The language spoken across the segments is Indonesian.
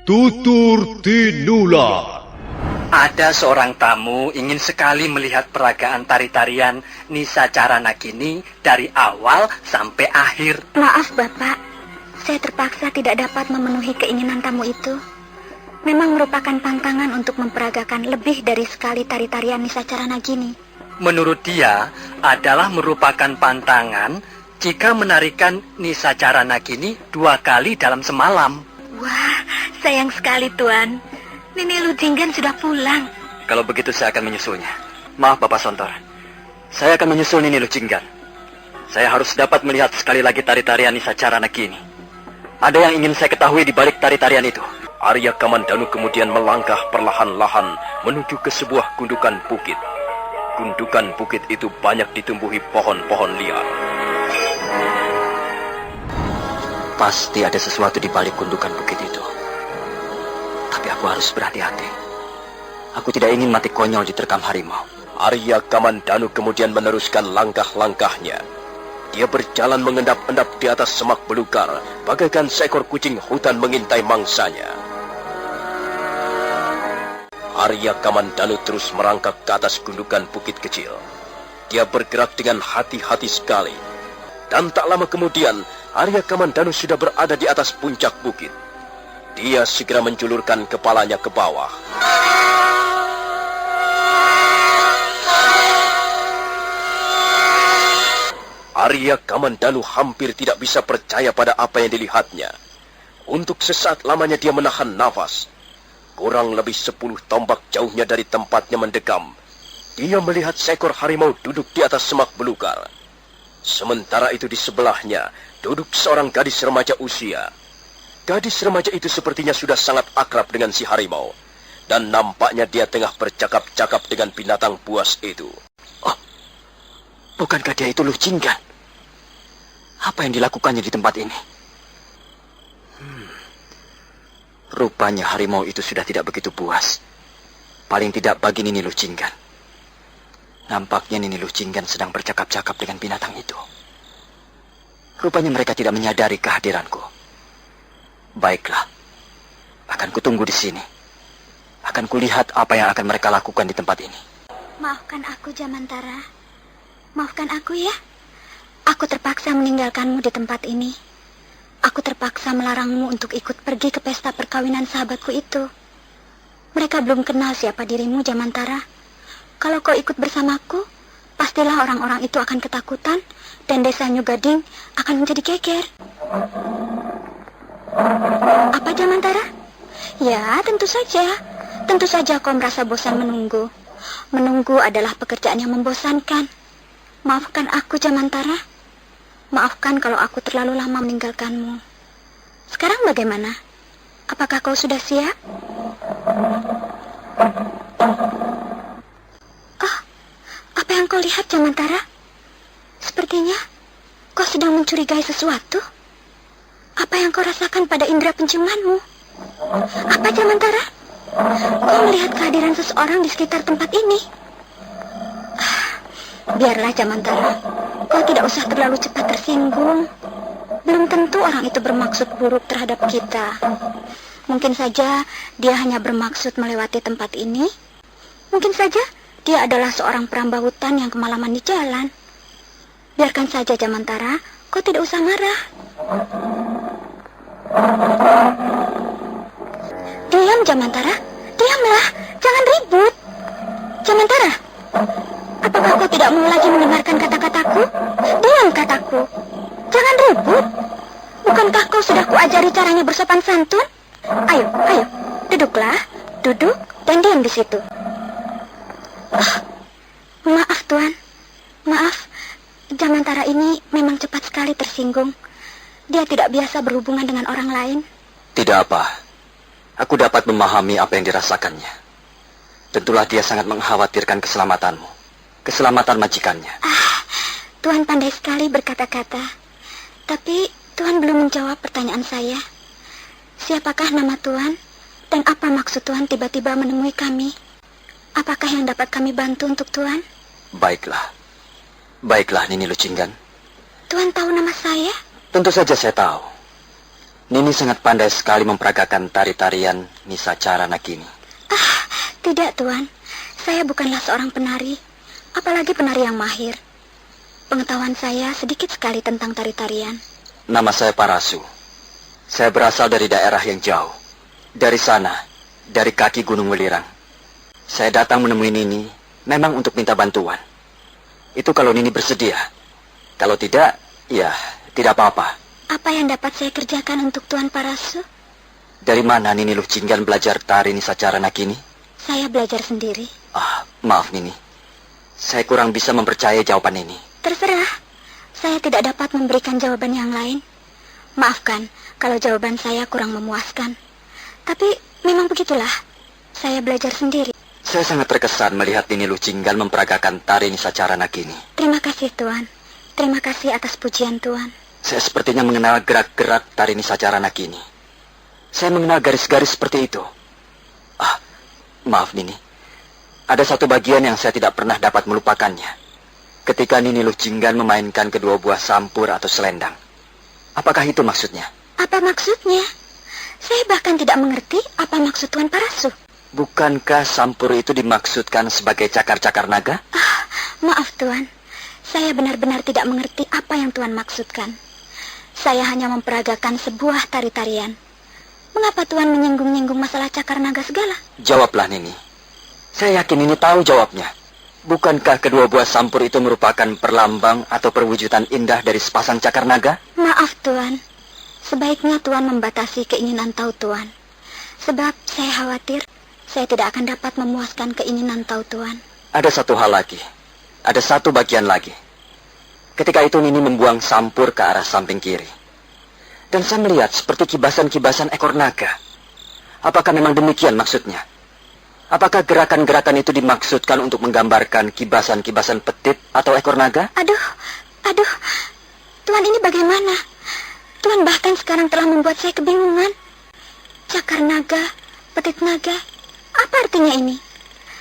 Tutur Tinular. Ada seorang tamu ingin sekali melihat peragaan tari-tarian Nisa Caranagini dari awal sampai akhir. Maaf, Bapak. Saya terpaksa tidak dapat memenuhi keinginan tamu itu. Memang merupakan pantangan untuk memperagakan lebih dari sekali tari-tarian Nisa Caranagini. Menurut dia, adalah merupakan pantangan jika menarikan Nisa Caranagini 2 kali dalam semalam. Wah, sayang sekali, Tuan. Nini Lujinggan sudah pulang. Kalau begitu saya akan menyusulnya. Maaf, Bapak Sontor. Saya akan menyusul Nini Lujinggan. Saya harus dapat melihat sekali lagi tari-tarian Nisa Caranagini. Ada yang ingin saya ketahui di balik tari-tarian itu. Arya Kamandanu kemudian melangkah perlahan-lahan menuju ke sebuah gundukan bukit. Gundukan bukit itu banyak ditumbuhi pohon-pohon liar. Pasti ada sesuatu di balik gundukan bukit itu. Tapi aku harus berhati-hati. Aku tidak ingin mati konyol diterkam harimau. Arya Kamandanu kemudian meneruskan langkah-langkahnya. Dia berjalan mengendap-endap di atas semak belukar, bagaikan seekor kucing hutan mengintai mangsanya. Arya Kamandanu terus merangkak ke atas gundukan bukit kecil. Dia bergerak dengan hati-hati sekali. Dan tak lama kemudian, Arya Kamandanu sudah berada di atas puncak bukit. Dia segera menjulurkan kepalanya ke bawah. Arya Kamandanu hampir tidak bisa percaya pada apa yang dilihatnya. Untuk sesaat lamanya dia menahan nafas. Kurang lebih 10 tombak jauhnya dari tempatnya mendekam, dia melihat seekor harimau duduk di atas semak belukar. Sementara itu di sebelahnya duduk seorang gadis remaja usia. Gadis remaja itu sepertinya sudah sangat akrab dengan si harimau. Dan nampaknya dia tengah bercakap-cakap dengan binatang buas itu. Oh, bukankah dia itu Lujinggan? Apa yang dilakukannya di tempat ini? Rupanya harimau itu sudah tidak begitu puas. Paling tidak bagi Nini Lujinggan. Nampaknya Nini Lujinggan sedang bercakap-cakap dengan binatang itu. Rupanya mereka tidak menyadari kehadiranku. Baiklah, akan kutunggu di sini. Akan kulihat apa yang akan mereka lakukan di tempat ini. Maafkan aku, Jamantara. Maafkan aku ya. Aku terpaksa meninggalkanmu di tempat ini. Aku terpaksa melarangmu untuk ikut pergi ke pesta perkawinan sahabatku itu. Mereka belum kenal siapa dirimu, Jamantara. Kalau kau ikut bersamaku, pastilah orang-orang itu akan ketakutan dan desa Nyugading akan menjadi geger. Apa, Jamantara? Ya, tentu saja. Tentu saja kau merasa bosan menunggu. Menunggu adalah pekerjaan yang membosankan. Maafkan aku, Jamantara. Maafkan kalau aku terlalu lama meninggalkanmu. Sekarang bagaimana? Apakah kau sudah siap? Oh, apa yang kau lihat, Jamantara? Sepertinya kau sedang mencurigai sesuatu. Apa yang kau rasakan pada indera penciumanmu? Apa, Jamantara? Kau melihat kehadiran seseorang di sekitar tempat ini? Biarlah, Jamantara. Kau tidak usah terlalu cepat tersinggung. Belum tentu orang itu bermaksud buruk terhadap kita. Mungkin saja dia hanya bermaksud melewati tempat ini. Mungkin saja dia adalah seorang perambah hutan yang kemalaman di jalan. Biarkan saja, Jamantara. Kau tidak usah marah. Diam, Jamantara. Diamlah. Jangan ribut. Jamantara. Apakah kau tidak mau lagi mendengarkan kata-kataku? Diam, kataku. Jangan ribut. Bukankah kau sudah kuajari caranya bersopan santun? Ayo, ayo. Duduklah. Duduk dan diam di situ. Maaf, Tuan. Maaf. Jamantara ini memang cepat sekali tersinggung. Dia tidak biasa berhubungan dengan orang lain. Tidak apa. Aku dapat memahami apa yang dirasakannya. Tentulah dia sangat mengkhawatirkan keselamatanmu. Keselamatan majikannya. Tuhan pandai sekali berkata-kata. Tapi Tuhan belum menjawab pertanyaan saya. Siapakah nama Tuhan? Dan apa maksud Tuhan tiba-tiba menemui kami? Apakah yang dapat kami bantu untuk Tuhan? Baiklah. Baiklah, Nini Lujinggan. Tuhan tahu nama saya? Tentu saja saya tahu. Nini sangat pandai sekali memperagakan tari-tarian Nisacara Nagini. Tidak, Tuan. Saya bukanlah seorang penari, apalagi penari yang mahir. Pengetahuan saya sedikit sekali tentang tari-tarian. Nama saya Parasu. Saya berasal dari daerah yang jauh. Dari sana, dari kaki Gunung Welirang. Saya datang menemui Nini memang untuk minta bantuan. Itu kalau Nini bersedia. Kalau tidak, ya tidak apa-apa. Apa yang dapat saya kerjakan untuk Tuan Parasu? Dari mana Nini Luchinggan belajar tari Nisacara Nagini? Saya belajar sendiri. Maaf Nini. Saya kurang bisa mempercayai jawaban Nini. Terserah. Saya tidak dapat memberikan jawaban yang lain. Maafkan kalau jawaban saya kurang memuaskan. Tapi memang begitulah. Saya belajar sendiri. Saya sangat terkesan melihat Nini Luchinggan memperagakan tari Nisacara Nagini. Terima kasih, Tuan. Terima kasih atas pujian Tuan. Saya sepertinya mengenal gerak-gerak tari Nisacara Nagini. Saya mengenal garis-garis seperti itu. Maaf Nini. Ada satu bagian yang saya tidak pernah dapat melupakannya. Ketika Nini Luchinggan memainkan kedua buah sampur atau selendang. Apakah itu maksudnya? Apa maksudnya? Saya bahkan tidak mengerti apa maksud Tuan Parasu. Bukankah sampur itu dimaksudkan sebagai cakar-cakar naga? Maaf Tuan. Saya benar-benar tidak mengerti apa yang Tuan maksudkan. Saya hanya memperagakan sebuah tari-tarian. Mengapa Tuan menyinggung-nyinggung masalah cakar naga segala? Jawablah Nini. Saya yakin Nini tahu jawabnya. Bukankah kedua buah sampur itu merupakan perlambang atau perwujudan indah dari sepasang cakar naga? Maaf Tuan. Sebaiknya Tuan membatasi keinginan tahu Tuan. Sebab saya khawatir saya tidak akan dapat memuaskan keinginan tahu Tuan. Ada satu hal lagi. Ada satu bagian lagi. Ketika itu Nini membuang sampur ke arah samping kiri. Dan saya melihat seperti kibasan-kibasan ekor naga. Apakah memang demikian maksudnya? Apakah gerakan-gerakan itu dimaksudkan untuk menggambarkan kibasan-kibasan petit atau ekor naga? Aduh. Tuan ini bagaimana? Tuan bahkan sekarang telah membuat saya kebingungan. Cakar naga, petit naga, apa artinya ini?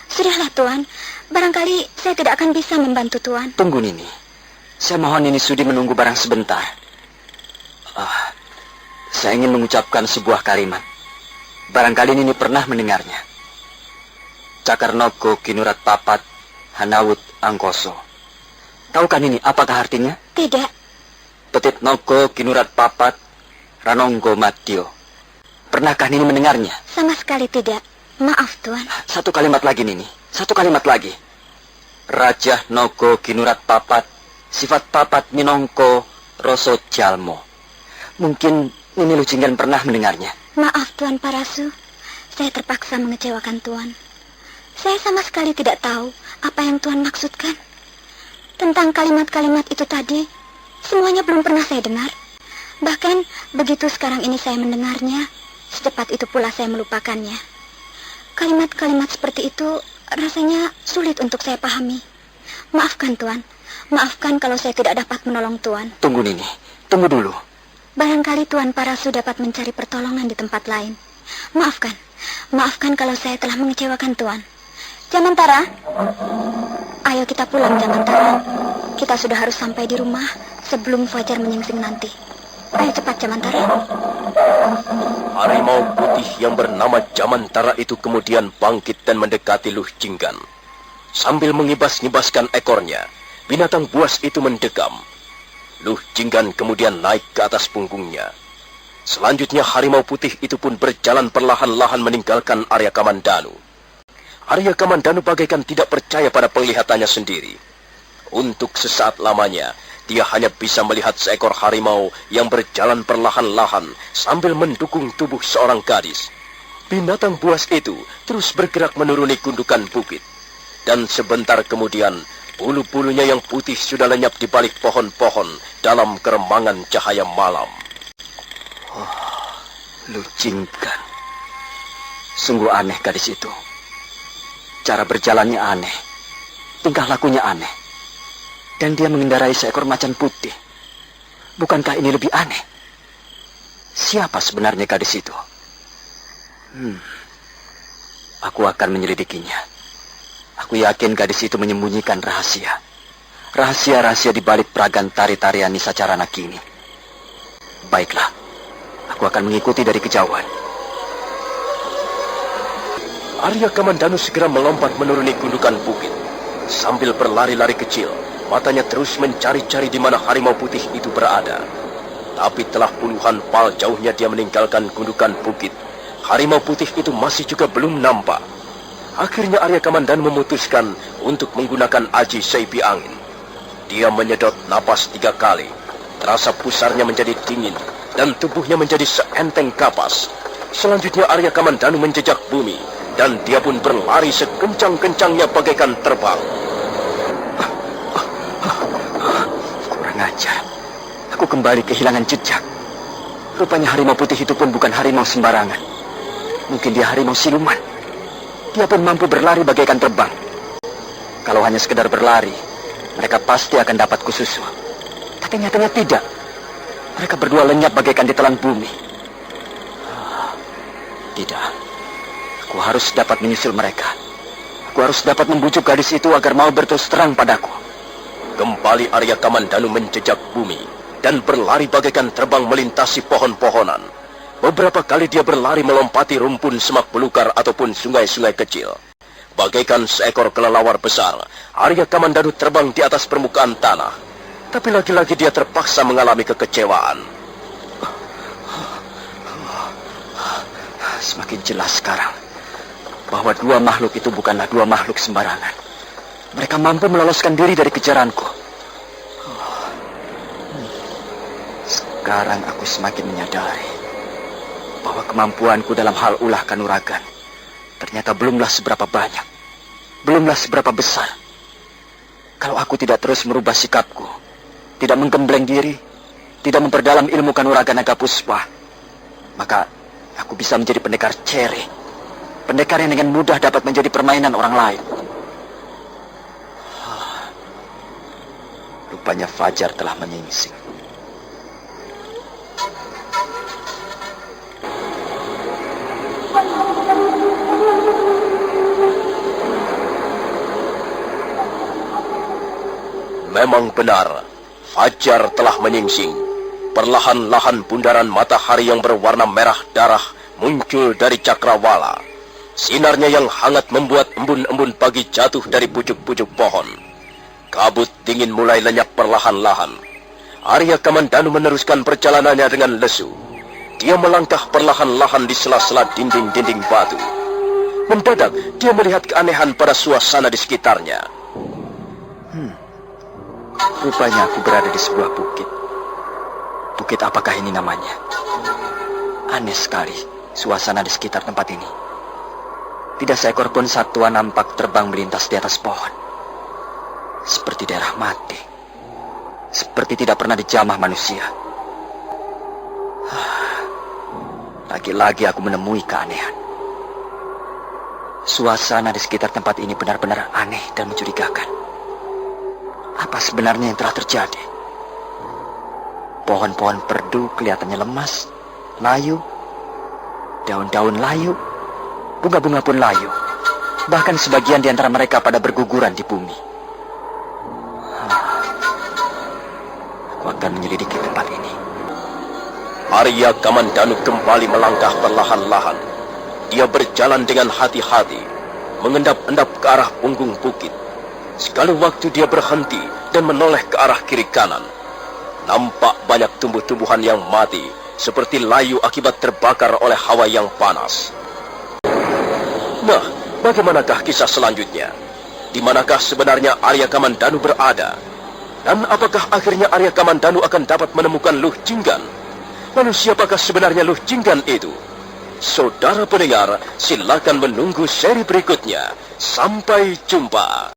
Sudahlah Tuan, barangkali saya tidak akan bisa membantu Tuan. Tunggu Nini. Saya mohon Nini sudi menunggu barang sebentar. Saya ingin mengucapkan sebuah kalimat. Barangkali Nini pernah mendengarnya. Cakar nogo kinurat papat hanawut angkoso. Tahukah Nini apakah artinya? Tidak. Petit nogo kinurat papat ranonggo matio. Pernahkah Nini mendengarnya? Sama sekali tidak. Maaf Tuan. Satu kalimat lagi Nini. Satu kalimat lagi. Raja nogo kinurat papat sifat papat minongko roso jalmo. Mungkin Nini Luchinggan pernah mendengarnya. Maaf Tuan Parasu. Saya terpaksa mengecewakan Tuan. Saya sama sekali tidak tahu apa yang Tuan maksudkan. Tentang kalimat-kalimat itu tadi, semuanya belum pernah saya dengar. Bahkan begitu sekarang ini saya mendengarnya, secepat itu pula saya melupakannya. Kalimat-kalimat seperti itu rasanya sulit untuk saya pahami. Maafkan Tuan. Maafkan kalau saya tidak dapat menolong Tuan. Tunggu Nini, tunggu dulu. Barangkali Tuan Parasu dapat mencari pertolongan di tempat lain. Maafkan kalau saya telah mengecewakan Tuan. Jamantara, ayo kita pulang Jamantara. Kita sudah harus sampai di rumah sebelum fajar menyingsing nanti. Ayo cepat Jamantara. Harimau putih yang bernama Jamantara itu kemudian bangkit dan mendekati Luchinggan. Sambil mengibas-ngibaskan ekornya, binatang buas itu mendekam. Luchinggan kemudian naik ke atas punggungnya. Selanjutnya harimau putih itu pun berjalan perlahan-lahan meninggalkan Arya Kamandanu. Arya Kamandanu bagaikan tidak percaya pada penglihatannya sendiri. Untuk sesaat lamanya, dia hanya bisa melihat seekor harimau yang berjalan perlahan-lahan sambil mendukung tubuh seorang gadis. Binatang buas itu terus bergerak menuruni gundukan bukit. Dan sebentar kemudian, bulu-bulunya yang putih sudah lenyap di balik pohon-pohon dalam keremangan cahaya malam. Luchinggan. Sungguh aneh gadis itu. Cara berjalannya aneh. Tingkah lakunya aneh. Dan dia mengendarai seekor macan putih. Bukankah ini lebih aneh? Siapa sebenarnya gadis itu? Aku akan menyelidikinya. Aku yakin gadis itu menyembunyikan rahasia. Rahasia-rahasia di balik peragan tari-tarian Nisacara Nagini. Baiklah, Aku akan mengikuti dari kejauhan. Arya Kamandanu segera melompat menuruni gundukan bukit. Sambil berlari-lari kecil, matanya terus mencari-cari di mana harimau putih itu berada. Tapi telah puluhan pal jauhnya dia meninggalkan gundukan bukit, harimau putih itu masih juga belum nampak. Akhirnya Arya Kamandanu memutuskan untuk menggunakan aji seipi angin. Dia menyedot napas 3 kali. Terasa pusarnya menjadi dingin dan tubuhnya menjadi seenteng kapas. Selanjutnya Arya Kamandanu menjejak bumi dan dia pun berlari sekencang-kencangnya bagaikan terbang. Kurang ajar. Aku kembali kehilangan jejak. Rupanya harimau putih itu pun bukan harimau sembarangan. Mungkin dia harimau siluman. Dia pun mampu berlari bagaikan terbang. Kalau hanya sekedar berlari, mereka pasti akan dapat kususul. Tapi nyatanya tidak. Mereka berdua lenyap bagaikan ditelan bumi. Tidak. Aku harus dapat menyusul mereka. Aku harus dapat membujuk gadis itu agar mau berterus terang padaku. Kembali Arya Kamandanu menjejak bumi dan berlari bagaikan terbang melintasi pohon-pohonan. Beberapa kali dia berlari melompati rumpun semak belukar ataupun sungai-sungai kecil. Bagaikan seekor kelelawar besar, Arya Kamandanu terbang di atas permukaan tanah. Tapi lagi-lagi dia terpaksa mengalami kekecewaan. Semakin jelas sekarang bahwa 2 makhluk itu bukanlah 2 makhluk sembarangan. Mereka mampu meloloskan diri dari kejaranku. Sekarang aku semakin menyadari bahwa kemampuanku dalam hal ulah kanuragan ternyata belumlah seberapa banyak, belumlah seberapa besar. Kalau aku tidak terus merubah sikapku, tidak menggembleng diri, tidak memperdalam ilmu kanuragan naga puspa, maka aku bisa menjadi pendekar cere, pendekar yang dengan mudah dapat menjadi permainan orang lain. Rupanya fajar telah menyingsing. Memang benar, fajar telah menyingsing. Perlahan-lahan bundaran matahari yang berwarna merah darah muncul dari cakrawala. Sinarnya yang hangat membuat embun-embun pagi jatuh dari pucuk-pucuk pohon. Kabut dingin mulai lenyap perlahan-lahan. Arya Kamandanu meneruskan perjalanannya dengan lesu. Dia melangkah perlahan-lahan di sela-sela dinding-dinding batu. Mendadak, dia melihat keanehan pada suasana di sekitarnya. Rupanya aku berada di sebuah bukit. Bukit apakah ini namanya? Aneh sekali suasana di sekitar tempat ini. Tidak seekor pun satwa nampak terbang melintas di atas pohon. Seperti daerah mati. Seperti tidak pernah dijamah manusia. Lagi-lagi aku menemui keanehan. Suasana di sekitar tempat ini benar-benar aneh dan mencurigakan. Apa sebenarnya yang telah terjadi? Pohon-pohon perdu kelihatannya lemas, layu. Daun-daun layu, bunga-bunga pun layu. Bahkan sebagian di antara mereka pada berguguran di bumi. Aku akan menyelidiki tempat ini. Arya Kamandanu kembali melangkah perlahan-lahan. Dia berjalan dengan hati-hati, mengendap-endap ke arah punggung bukit. Sekali waktu dia berhenti dan menoleh ke arah kiri kanan. Nampak banyak tumbuh-tumbuhan yang mati, seperti layu akibat terbakar oleh hawa yang panas. Nah, bagaimanakah kisah selanjutnya? Di manakah sebenarnya Arya Kamandanu berada? Dan apakah akhirnya Arya Kamandanu akan dapat menemukan Luh Jinggan? Lalu siapakah sebenarnya Luh Jinggan itu? Saudara pendengar, silakan menunggu seri berikutnya. Sampai jumpa.